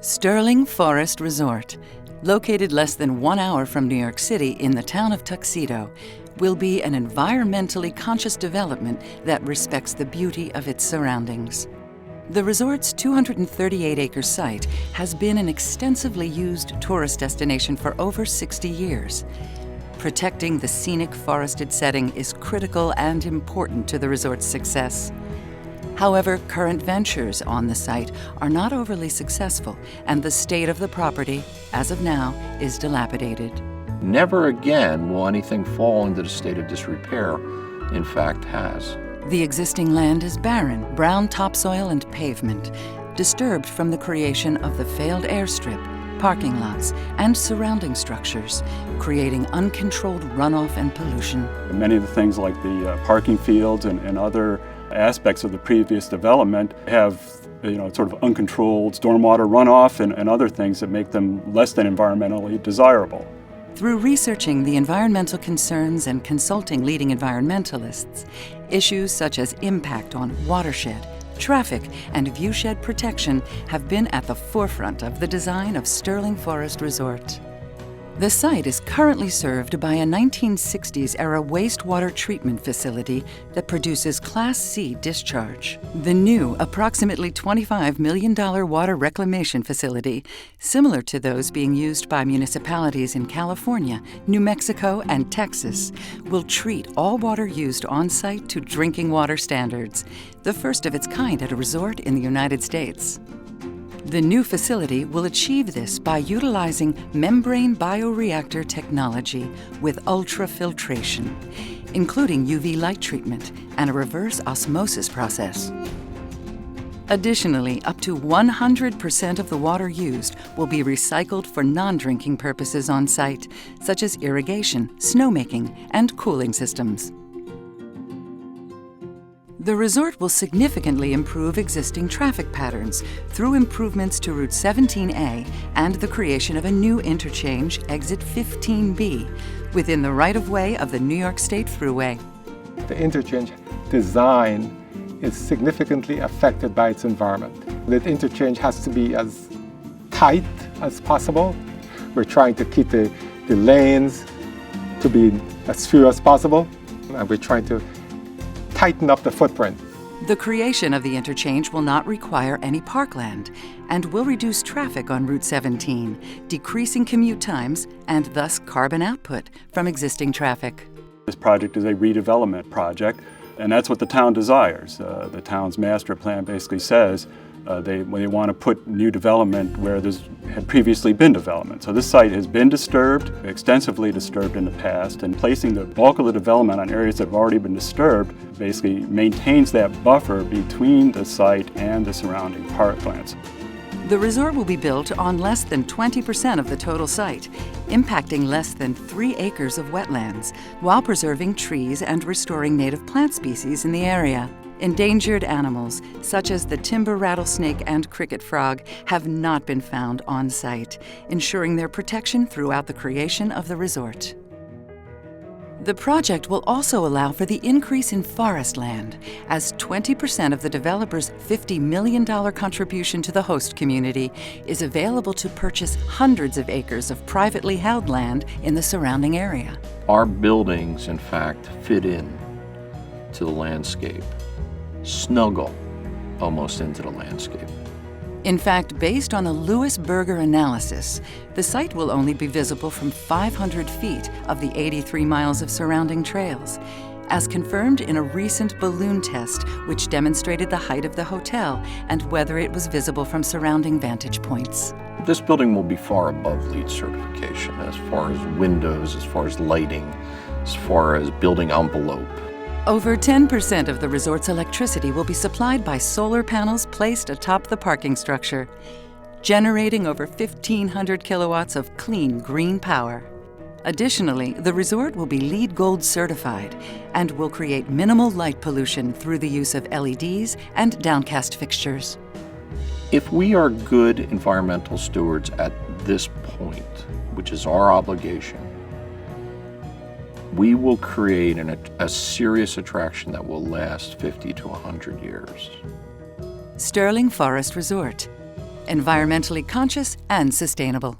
Sterling Forest Resort, located less than 1 hour from New York City in the town of Tuxedo, will be an environmentally conscious development that respects the beauty of its surroundings. The resort's 238-acre site has been an extensively used tourist destination for over 60 years. Protecting the scenic forested setting is critical and important to the resort's success. However, current ventures on the site are not overly successful, and the state of the property, as of now, is dilapidated. Never again will anything fall into the state of disrepair, in fact has. The existing land is barren, brown topsoil and pavement, disturbed from the creation of the failed airstrip, parking lots, and surrounding structures, creating uncontrolled runoff and pollution. Many of the things like the parking fields and other aspects of the previous development have sort of uncontrolled stormwater runoff and other things that make them less than environmentally desirable. Through researching the environmental concerns and consulting leading environmentalists, issues such as impact on watershed, traffic, and viewshed protection have been at the forefront of the design of Sterling Forest Resort. The site is currently served by a 1960s-era wastewater treatment facility that produces Class C discharge. The new, approximately $25 million water reclamation facility, similar to those being used by municipalities in California, New Mexico, and Texas, will treat all water used on-site to drinking water standards, the first of its kind at a resort in the United States. The new facility will achieve this by utilizing membrane bioreactor technology with ultrafiltration, including UV light treatment and a reverse osmosis process. Additionally, up to 100% of the water used will be recycled for non-drinking purposes on site, such as irrigation, snowmaking, and cooling systems. The resort will significantly improve existing traffic patterns through improvements to Route 17A and the creation of a new interchange, Exit 15B, within the right-of-way of the New York State Thruway. The interchange design is significantly affected by its environment. The interchange has to be as tight as possible. We're trying to keep the lanes to be as few as possible, and we're trying to tighten up the footprint. The creation of the interchange will not require any parkland and will reduce traffic on Route 17, decreasing commute times and thus carbon output from existing traffic. This project is a redevelopment project, and that's what the town desires. The town's master plan basically says they want to put new development where there had previously been development. So this site has been disturbed, extensively disturbed in the past, and placing the bulk of the development on areas that have already been disturbed basically maintains that buffer between the site and the surrounding parklands. The resort will be built on less than 20% of the total site, impacting less than 3 acres of wetlands, while preserving trees and restoring native plant species in the area. Endangered animals, such as the timber rattlesnake and cricket frog, have not been found on site, ensuring their protection throughout the creation of the resort. The project will also allow for the increase in forest land, as 20% of the developer's $50 million contribution to the host community is available to purchase hundreds of acres of privately held land in the surrounding area. Our buildings, in fact, fit in to the landscape, snuggle almost into the landscape. In fact, based on a Lewis Berger analysis, the site will only be visible from 500 feet of the 83 miles of surrounding trails, as confirmed in a recent balloon test which demonstrated the height of the hotel and whether it was visible from surrounding vantage points. This building will be far above LEED certification as far as windows, as far as lighting, as far as building envelope. Over 10% of the resort's electricity will be supplied by solar panels placed atop the parking structure, generating over 1,500 kilowatts of clean green power. Additionally, the resort will be LEED Gold certified and will create minimal light pollution through the use of LEDs and downcast fixtures. If we are good environmental stewards at this point, which is our obligation, we will create a serious attraction that will last 50 to 100 years. Sterling Forest Resort. environmentally conscious and sustainable.